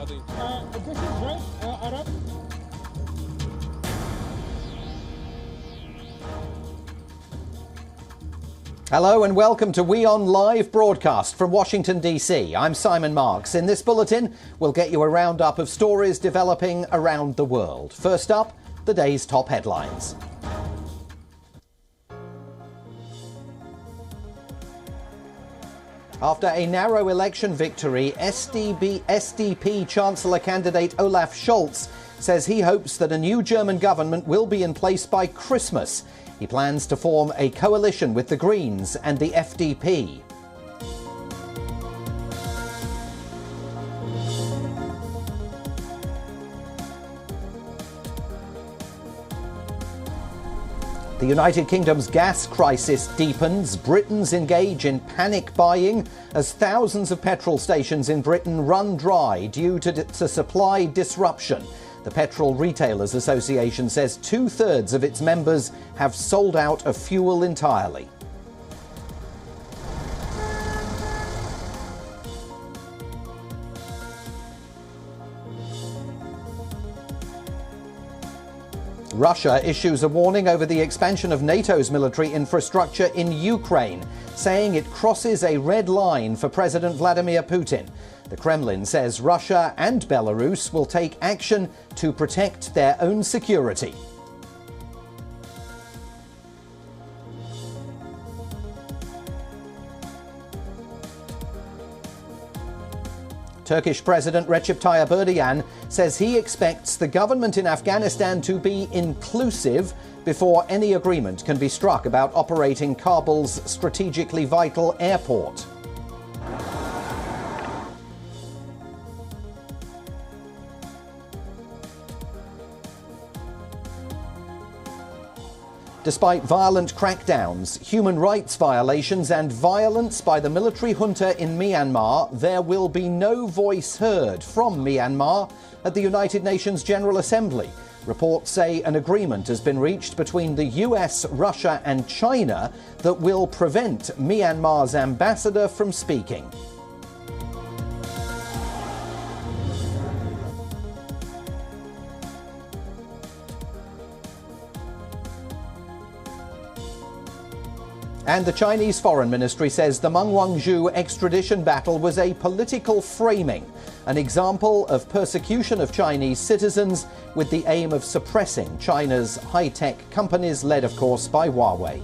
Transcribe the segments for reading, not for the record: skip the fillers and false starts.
This is right, Arab. Hello and welcome to WION Live Broadcast from Washington, D.C. I'm Simon Marks. In this bulletin, we'll get you a roundup of stories developing around the world. First up, the day's top headlines. After a narrow election victory, SDP Chancellor candidate Olaf Scholz says he hopes that a new German government will be in place by Christmas. He plans to form a coalition with the Greens and the FDP. The United Kingdom's gas crisis deepens. Britons engage in panic buying as thousands of petrol stations in Britain run dry due to supply disruption. The Petrol Retailers Association says 2/3 of its members have sold out of fuel entirely. Russia issues a warning over the expansion of NATO's military infrastructure in Ukraine, saying it crosses a red line for President Vladimir Putin. The Kremlin says Russia and Belarus will take action to protect their own security. Turkish President Recep Tayyip Erdogan says he expects the government in Afghanistan to be inclusive before any agreement can be struck about operating Kabul's strategically vital airport. Despite violent crackdowns, human rights violations and violence by the military junta in Myanmar, there will be no voice heard from Myanmar at the United Nations General Assembly. Reports say an agreement has been reached between the US, Russia and China that will prevent Myanmar's ambassador from speaking. And the Chinese Foreign Ministry says the Meng Wanzhou extradition battle was a political framing, an example of persecution of Chinese citizens with the aim of suppressing China's high-tech companies, led of course by Huawei.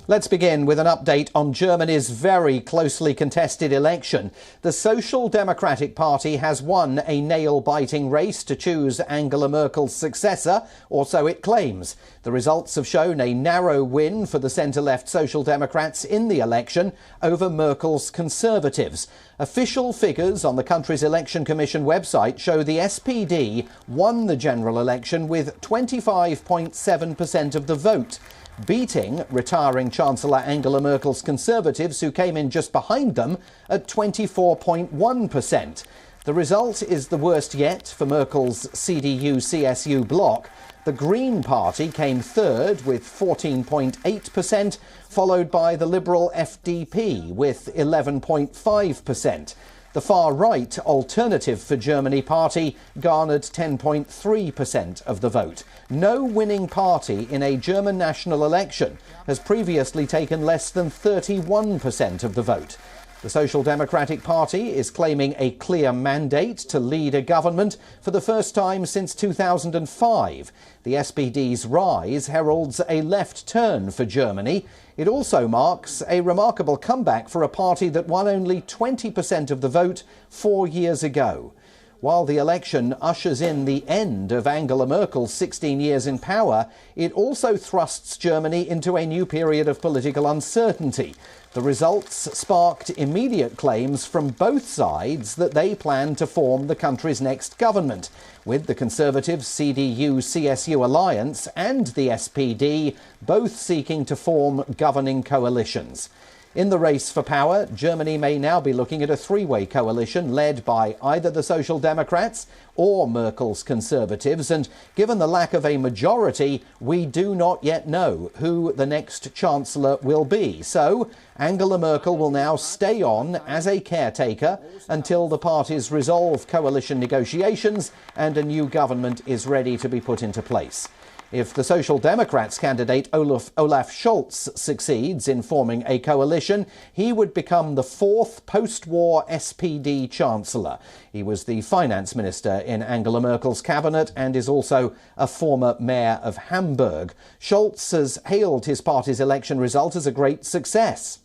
Let's begin with an update on Germany's very closely contested election. The Social Democratic Party has won a nail-biting race to choose Angela Merkel's successor, or so it claims. The results have shown a narrow win for the centre-left Social Democrats in the election over Merkel's Conservatives. Official figures on the country's Election Commission website show the SPD won the general election with 25.7% of the vote, beating retiring Chancellor Angela Merkel's Conservatives, who came in just behind them at 24.1%. The result is the worst yet for Merkel's CDU-CSU bloc. The Green Party came third with 14.8%, followed by the Liberal FDP with 11.5%. The far-right Alternative for Germany party garnered 10.3% of the vote. No winning party in a German national election has previously taken less than 31% of the vote. The Social Democratic Party is claiming a clear mandate to lead a government for the first time since 2005. The SPD's rise heralds a left turn for Germany. It also marks a remarkable comeback for a party that won only 20% of the vote 4 years ago. While the election ushers in the end of Angela Merkel's 16 years in power, it also thrusts Germany into a new period of political uncertainty. The results sparked immediate claims from both sides that they plan to form the country's next government, with the Conservative CDU-CSU alliance and the SPD both seeking to form governing coalitions. In the race for power, Germany may now be looking at a three-way coalition led by either the Social Democrats or Merkel's Conservatives. And given the lack of a majority, we do not yet know who the next Chancellor will be. So Angela Merkel will now stay on as a caretaker until the parties resolve coalition negotiations and a new government is ready to be put into place. If the Social Democrats candidate Olaf Scholz succeeds in forming a coalition, he would become the fourth post-war SPD Chancellor. He was the finance minister in Angela Merkel's cabinet and is also a former mayor of Hamburg. Scholz has hailed his party's election result as a great success.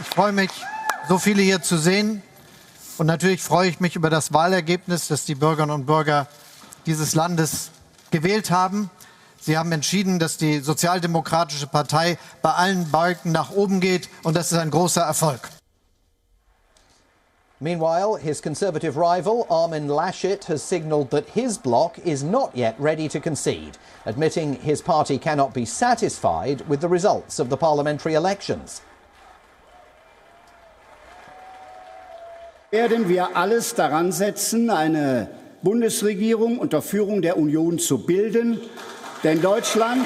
Ich freue mich, so viele hier zu sehen. Und natürlich freue ich mich über das Wahlergebnis, das die Bürgerinnen und Bürger dieses Landes gewählt haben. Sie haben entschieden, dass die Sozialdemokratische Partei bei allen Balken nach oben geht, und das ist ein großer Erfolg. Meanwhile, his Conservative rival Armin Laschet has signalled that his bloc is not yet ready to concede, admitting his party cannot be satisfied with the results of the parliamentary elections. Werden wir alles daran setzen, eine Bundesregierung unter Führung der Union zu bilden, denn Deutschland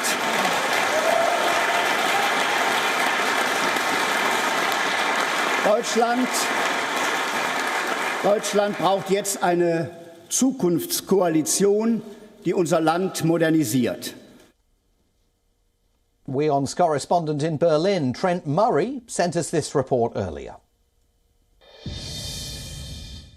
braucht jetzt eine Zukunftskoalition, die unser Land modernisiert. WION's correspondent in Berlin, Trent Murray, sent us this report earlier.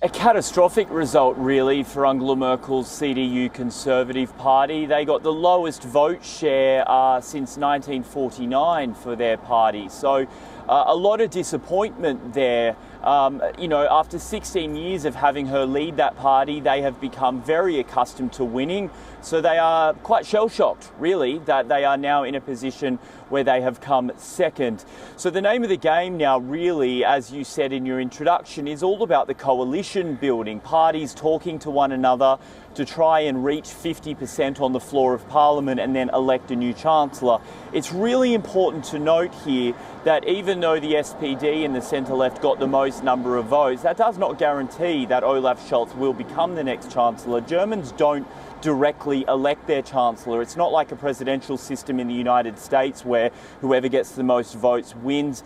A catastrophic result, really, for Angela Merkel's CDU Conservative Party. They got the lowest vote share since 1949 for their party. So a lot of disappointment there. After 16 years of having her lead that party, they have become very accustomed to winning. So they are quite shell-shocked, really, that they are now in a position where they have come second. So the name of the game now, really, as you said in your introduction, is all about the coalition building, parties talking to one another to try and reach 50% on the floor of Parliament and then elect a new Chancellor. It's really important to note here that even though the SPD and the centre-left got the most number of votes, that does not guarantee that Olaf Scholz will become the next Chancellor. Germans don't directly elect their Chancellor. It's not like a presidential system in the United States where whoever gets the most votes wins.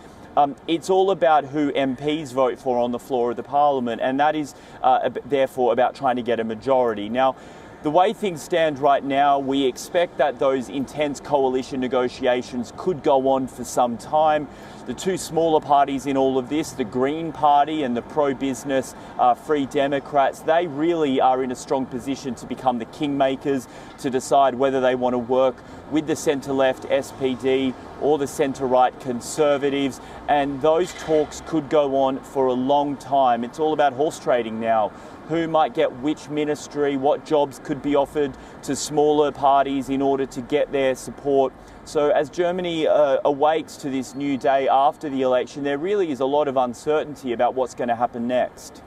It's all about who MPs vote for on the floor of the Parliament, and that is therefore about trying to get a majority. Now, the way things stand right now, we expect that those intense coalition negotiations could go on for some time. The two smaller parties in all of this, the Green Party and the pro-business Free Democrats, they really are in a strong position to become the kingmakers, to decide whether they want to work with the centre-left SPD or the centre-right Conservatives, and those talks could go on for a long time. It's all about horse trading now. Who might get which ministry, what jobs could be offered to smaller parties in order to get their support. So as Germany awakes to this new day after the election, there really is a lot of uncertainty about what's going to happen next.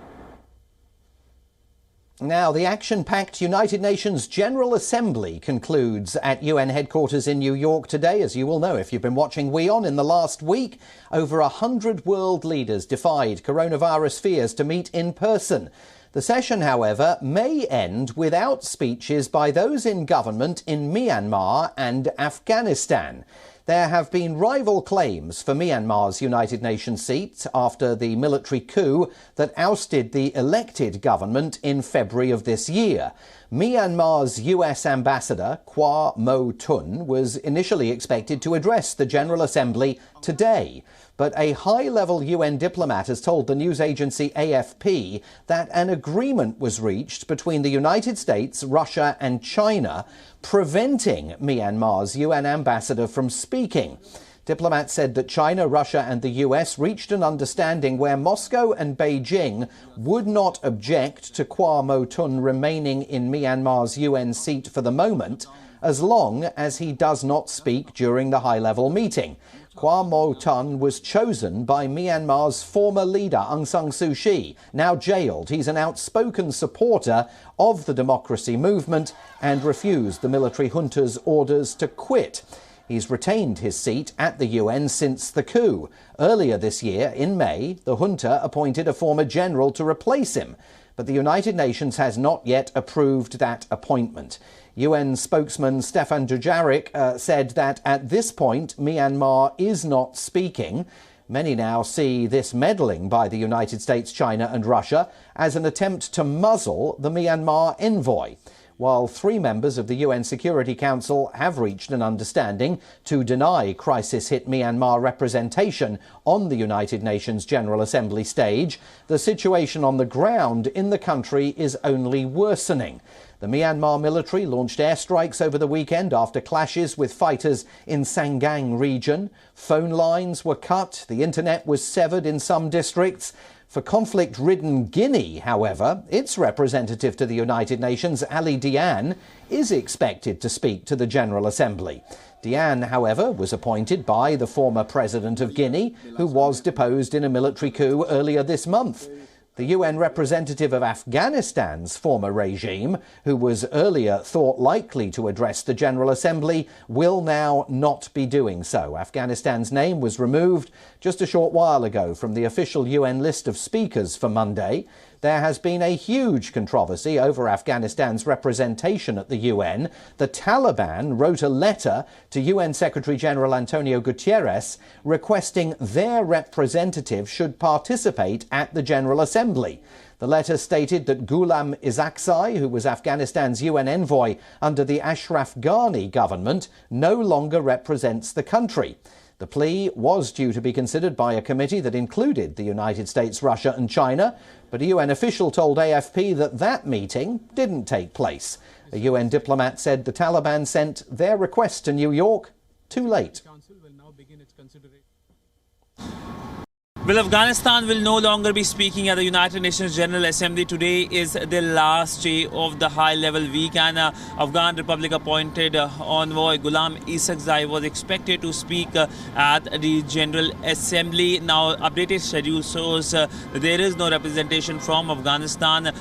Now, the action-packed United Nations General Assembly concludes at UN headquarters in New York today. As you will know if you've been watching WION, in the last week, over 100 world leaders defied coronavirus fears to meet in person. The session, however, may end without speeches by those in government in Myanmar and Afghanistan. There have been rival claims for Myanmar's United Nations seat after the military coup that ousted the elected government in February of this year. Myanmar's US ambassador, Kwa Mo Tun, was initially expected to address the General Assembly today. But a high-level UN diplomat has told the news agency AFP that an agreement was reached between the United States, Russia and China, preventing Myanmar's UN ambassador from speaking. Diplomats said that China, Russia and the US reached an understanding where Moscow and Beijing would not object to Kwa Mo Tun remaining in Myanmar's UN seat for the moment, as long as he does not speak during the high-level meeting. Kwa Mo Tun was chosen by Myanmar's former leader Aung San Suu Kyi, now jailed. He's an outspoken supporter of the democracy movement and refused the military junta's orders to quit. He's retained his seat at the UN since the coup. Earlier this year, in May, the junta appointed a former general to replace him, but the United Nations has not yet approved that appointment. UN spokesman Stefan Dujarric said that at this point, Myanmar is not speaking. Many now see this meddling by the United States, China and Russia as an attempt to muzzle the Myanmar envoy. While 3 members of the UN Security Council have reached an understanding to deny crisis-hit Myanmar representation on the United Nations General Assembly stage, the situation on the ground in the country is only worsening. The Myanmar military launched airstrikes over the weekend after clashes with fighters in Sangang region. Phone lines were cut, the internet was severed in some districts. For conflict-ridden Guinea, however, its representative to the United Nations, Ali Diane, is expected to speak to the General Assembly. Diane, however, was appointed by the former president of Guinea, who was deposed in a military coup earlier this month. The UN representative of Afghanistan's former regime, who was earlier thought likely to address the General Assembly, will now not be doing so. Afghanistan's name was removed just a short while ago from the official UN list of speakers for Monday. There has been a huge controversy over Afghanistan's representation at the UN. The Taliban wrote a letter to UN Secretary-General Antonio Guterres requesting their representative should participate at the General Assembly. The letter stated that Ghulam Isaaqzai, who was Afghanistan's UN envoy under the Ashraf Ghani government, no longer represents the country. The plea was due to be considered by a committee that included the United States, Russia and China, but a UN official told AFP that that meeting didn't take place. A UN diplomat said the Taliban sent their request to New York too late. Well, Afghanistan will no longer be speaking at the United Nations General Assembly. Today is the last day of the high-level week, and Afghan Republic appointed envoy Ghulam Isaaqzai was expected to speak at the General Assembly. Now, updated schedule shows there is no representation from Afghanistan.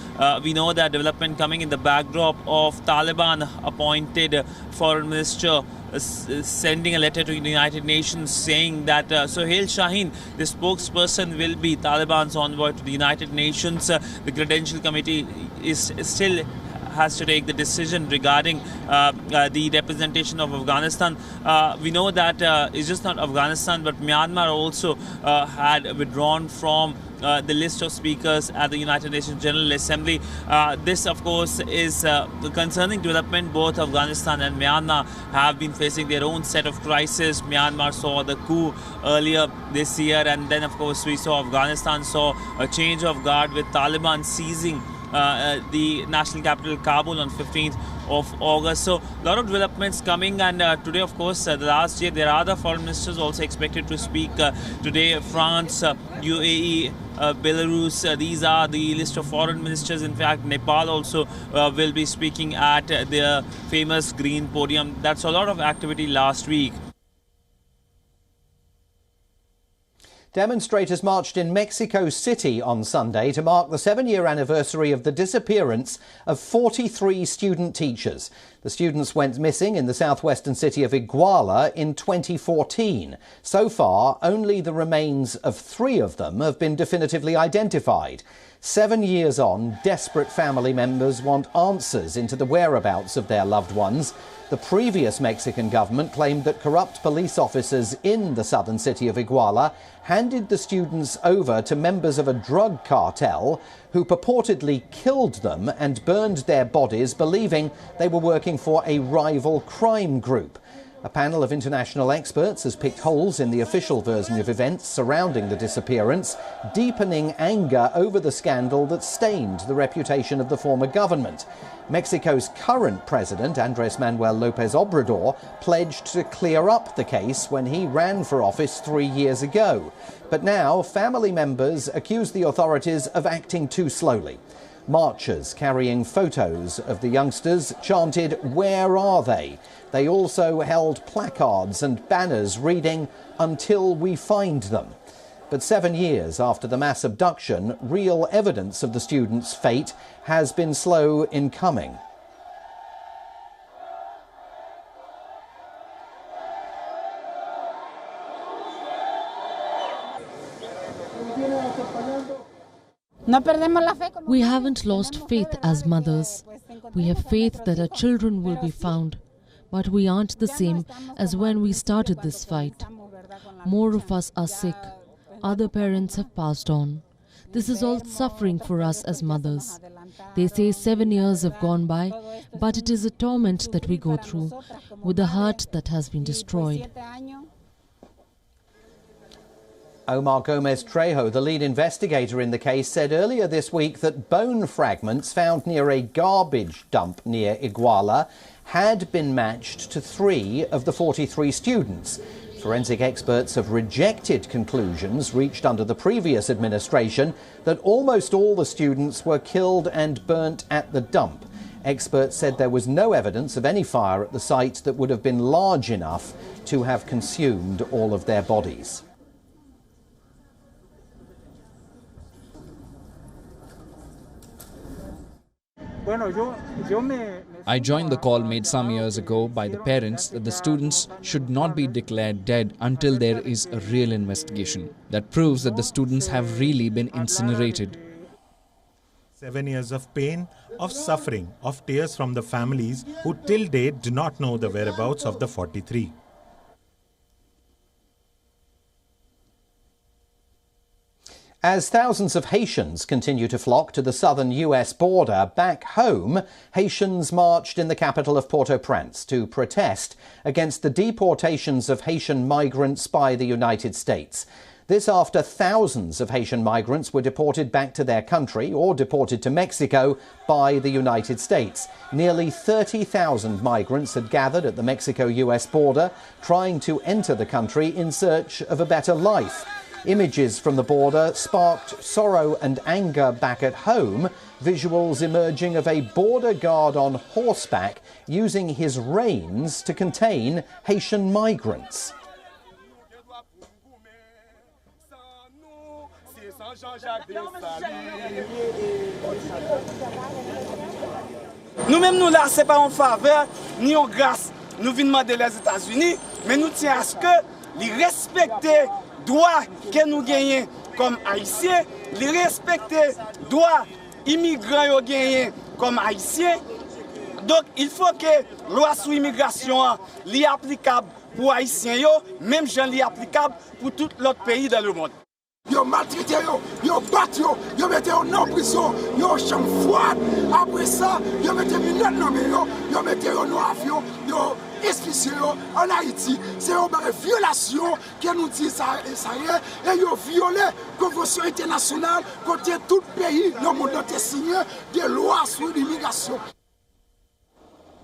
We know that development coming in the backdrop of Taliban appointed Foreign Minister sending a letter to the United Nations saying that Sohail Shaheen, the spokesperson, will be Taliban's envoy to the United Nations. The Credential Committee is still has to take the decision regarding the representation of Afghanistan. We know that it's just not Afghanistan, but Myanmar also had withdrawn from the list of speakers at the United Nations General Assembly. This, of course, is the concerning development. Both Afghanistan and Myanmar have been facing their own set of crises. Myanmar saw the coup earlier this year, and then, of course, we saw Afghanistan saw a change of guard with Taliban seizing the national capital Kabul on 15th of August. So a lot of developments coming, and today, of course, the last year there are other foreign ministers also expected to speak today. France, UAE, Belarus, these are the list of foreign ministers. In fact, Nepal also will be speaking at the famous green podium. That's a lot of activity last week. Demonstrators marched in Mexico City on Sunday to mark the 7-year anniversary of the disappearance of 43 student teachers. The students went missing in the southwestern city of Iguala in 2014. So far, only the remains of 3 of them have been definitively identified. 7 years on, desperate family members want answers into the whereabouts of their loved ones. The previous Mexican government claimed that corrupt police officers in the southern city of Iguala handed the students over to members of a drug cartel who purportedly killed them and burned their bodies, believing they were working for a rival crime group. A panel of international experts has picked holes in the official version of events surrounding the disappearance, deepening anger over the scandal that stained the reputation of the former government. Mexico's current president, Andrés Manuel López Obrador, pledged to clear up the case when he ran for office 3 years ago. But now, family members accuse the authorities of acting too slowly. Marchers carrying photos of the youngsters chanted, "Where are they?" They also held placards and banners reading, "Until we find them." But 7 years after the mass abduction, real evidence of the students' fate has been slow in coming. We haven't lost faith as mothers. We have faith that our children will be found. But we aren't the same as when we started this fight. More of us are sick. Other parents have passed on. This is all suffering for us as mothers. They say 7 years have gone by, but it is a torment that we go through, with a heart that has been destroyed. Omar Gomez Trejo, the lead investigator in the case, said earlier this week that bone fragments found near a garbage dump near Iguala had been matched to 3 of the 43 students. Forensic experts have rejected conclusions reached under the previous administration that almost all the students were killed and burnt at the dump. Experts said there was no evidence of any fire at the site that would have been large enough to have consumed all of their bodies. I joined the call made some years ago by the parents that the students should not be declared dead until there is a real investigation that proves that the students have really been incinerated. 7 years of pain, of suffering, of tears from the families who till date do not know the whereabouts of the 43. As thousands of Haitians continue to flock to the southern US border, back home, Haitians marched in the capital of Port-au-Prince to protest against the deportations of Haitian migrants by the United States. This after thousands of Haitian migrants were deported back to their country or deported to Mexico by the United States. Nearly 30,000 migrants had gathered at the Mexico-US border, trying to enter the country in search of a better life. Images from the border sparked sorrow and anger back at home, visuals emerging of a border guard on horseback using his reins to contain Haitian migrants. Nous-mêmes, nous là, c'est pas en faveur ni en grâce. Nous venons demander les États-Unis, mais nous tiens à ce que les respecter droits que nous gagnons comme Haïtiens, les respecter droits immigrants gagnent comme Haïtiens. Donc, il faut que la loi sur l'immigration soit applicable pour Haïtiens, même gens li applicable pour tout l'autre pays dans le monde. Yo maltraité yo bat yo mettez en prison, yo chambre froide. Après ça, yo mettez minette dans yo mettez yo dans avion, yo expulsé en Haïti. C'est une violation que nous dit ça et yo violé convention internationale côté tout pays le monde a signé des lois sur l'immigration.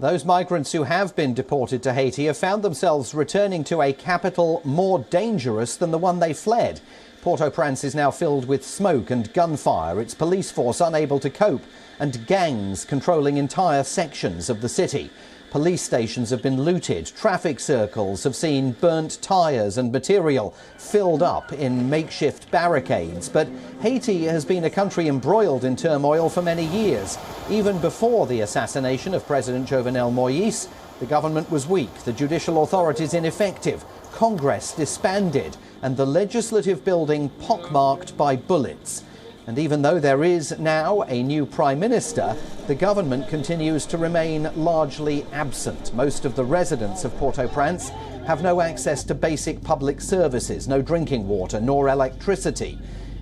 Those migrants who have been deported to Haiti have found themselves returning to a capital more dangerous than the one they fled. Port-au-Prince is now filled with smoke and gunfire, its police force unable to cope, and gangs controlling entire sections of the city. Police stations have been looted, traffic circles have seen burnt tyres and material filled up in makeshift barricades. But Haiti has been a country embroiled in turmoil for many years. Even before the assassination of President Jovenel Moïse, the government was weak, the judicial authorities ineffective, Congress disbanded, and the legislative building pockmarked by bullets. And even though there is now a new Prime Minister, the government continues to remain largely absent. Most of the residents of Port-au-Prince have no access to basic public services, no drinking water nor electricity.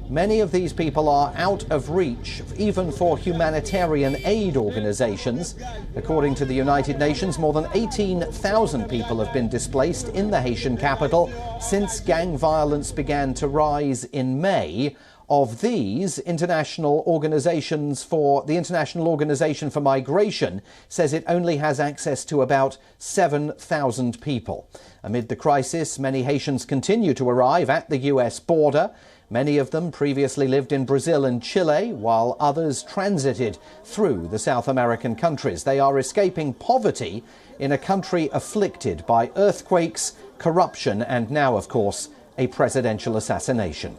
Many of these people are out of reach, even for humanitarian aid organizations. According to the United Nations, more than 18,000 people have been displaced in the Haitian capital since gang violence began to rise in May. Of these, the International Organization for Migration says it only has access to about 7,000 people. Amid the crisis, many Haitians continue to arrive at the US border. Many of them previously lived in Brazil and Chile, while others transited through the South American countries. They are escaping poverty in a country afflicted by earthquakes, corruption, and now, of course, a presidential assassination.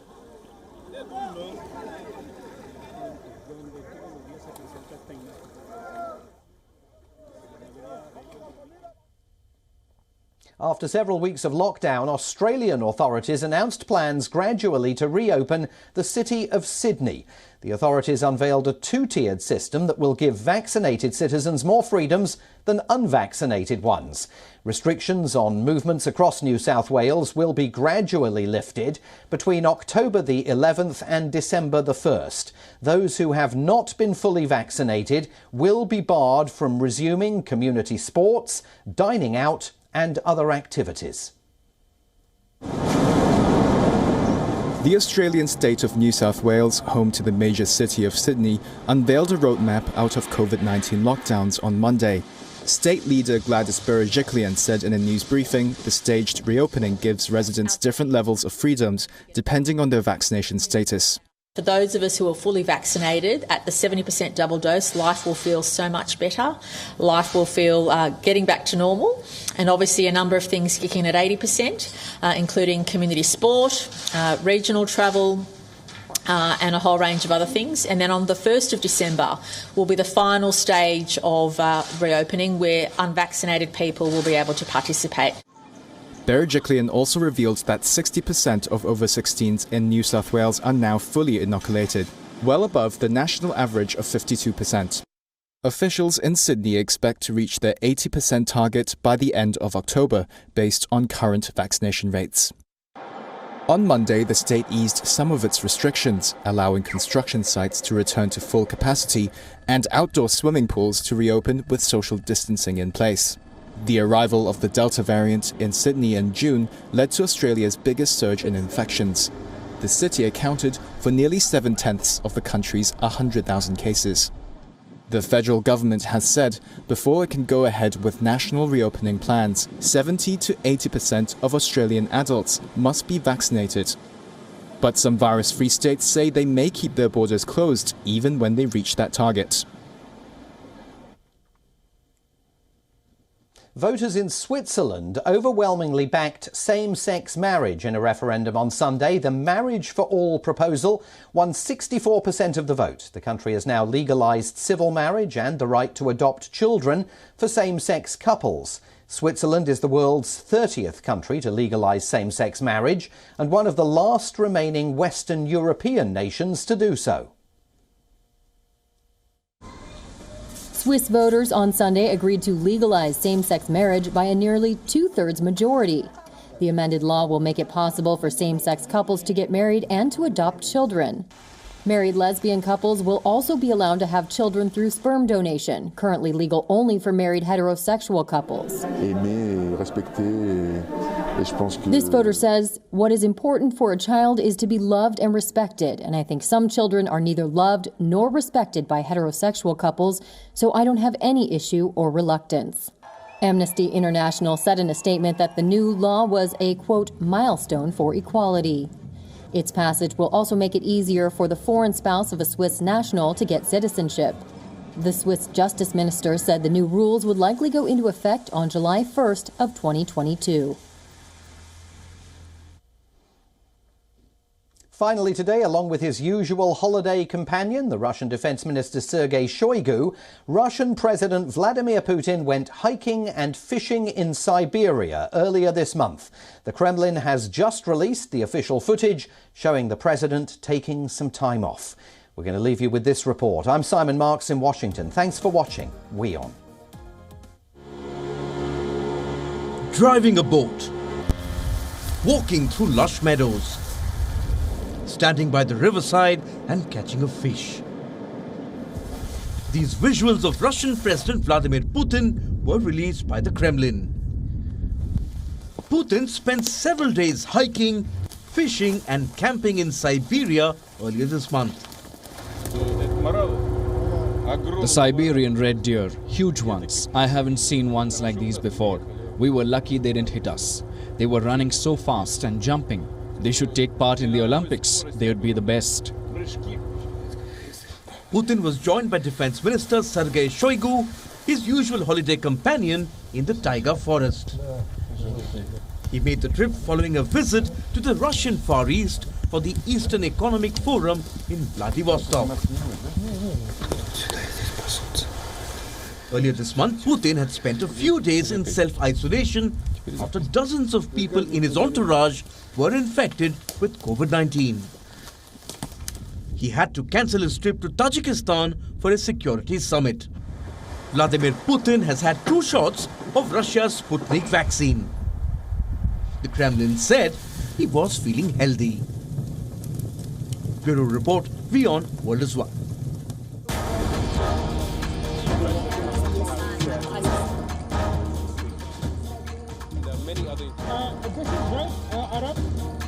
After several weeks of lockdown, Australian authorities announced plans gradually to reopen the city of Sydney. The authorities unveiled a two-tiered system that will give vaccinated citizens more freedoms than unvaccinated ones. Restrictions on movements across New South Wales will be gradually lifted between October the 11th and December the 1st. Those who have not been fully vaccinated will be barred from resuming community sports, dining out and other activities. The Australian state of New South Wales, home to the major city of Sydney, unveiled a roadmap out of COVID-19 lockdowns on Monday. State leader Gladys Berejiklian said in a news briefing the staged reopening gives residents different levels of freedoms depending on their vaccination status. For those of us who are fully vaccinated at the 70% double dose, life will feel so much better. Life will feel getting back to normal, and obviously a number of things kicking at 80%, including community sport, regional travel, and a whole range of other things. And then on the 1st of December will be the final stage of reopening where unvaccinated people will be able to participate. Berejiklian also revealed that 60% of over 16s in New South Wales are now fully inoculated, well above the national average of 52%. Officials in Sydney expect to reach their 80% target by the end of October, based on current vaccination rates. On Monday, the state eased some of its restrictions, allowing construction sites to return to full capacity and outdoor swimming pools to reopen with social distancing in place. The arrival of the Delta variant in Sydney in June led to Australia's biggest surge in infections. The city accounted for nearly 7/10 of the country's 100,000 cases. The federal government has said before it can go ahead with national reopening plans, 70 to 80% of Australian adults must be vaccinated. But some virus-free states say they may keep their borders closed even when they reach that target. Voters in Switzerland overwhelmingly backed same-sex marriage in a referendum on Sunday. The Marriage for All proposal won 64% of the vote. The country has now legalised civil marriage and the right to adopt children for same-sex couples. Switzerland is the world's 30th country to legalise same-sex marriage and one of the last remaining Western European nations to do so. Swiss voters on Sunday agreed to legalize same-sex marriage by a nearly two-thirds majority. The amended law will make it possible for same-sex couples to get married and to adopt children. Married lesbian couples will also be allowed to have children through sperm donation, currently legal only for married heterosexual couples. This voter says, what is important for a child is to be loved and respected, and I think some children are neither loved nor respected by heterosexual couples, so I don't have any issue or reluctance. Amnesty International said in a statement that the new law was a, quote, milestone for equality. Its passage will also make it easier for the foreign spouse of a Swiss national to get citizenship. The Swiss Justice Minister said the new rules would likely go into effect on July 1st of 2022. Finally today, along with his usual holiday companion, the Russian Defense Minister Sergei Shoigu, Russian President Vladimir Putin went hiking and fishing in Siberia earlier this month. The Kremlin has just released the official footage showing the president taking some time off. We're going to leave you with this report. I'm Simon Marks in Washington. Thanks for watching WION. Driving a boat, walking through lush meadows, standing by the riverside and catching a fish. These visuals of Russian President Vladimir Putin were released by the Kremlin. Putin spent several days hiking, fishing and camping in Siberia earlier this month. The Siberian red deer, huge ones. I haven't seen ones like these before. We were lucky they didn't hit us. They were running so fast and jumping. They should take part in the Olympics. They would be the best. Putin was joined by Defense Minister Sergei Shoigu, his usual holiday companion in the taiga forest. He made the trip following a visit to the Russian Far East for the Eastern Economic Forum in Vladivostok. Earlier this month, Putin had spent a few days in self-isolation after dozens of people in his entourage were infected with COVID-19. He had to cancel his trip to Tajikistan for a security summit. Vladimir Putin has had 2 shots of Russia's Sputnik vaccine. The Kremlin said he was feeling healthy. Bureau Report, WION World is One. This is right, Arab.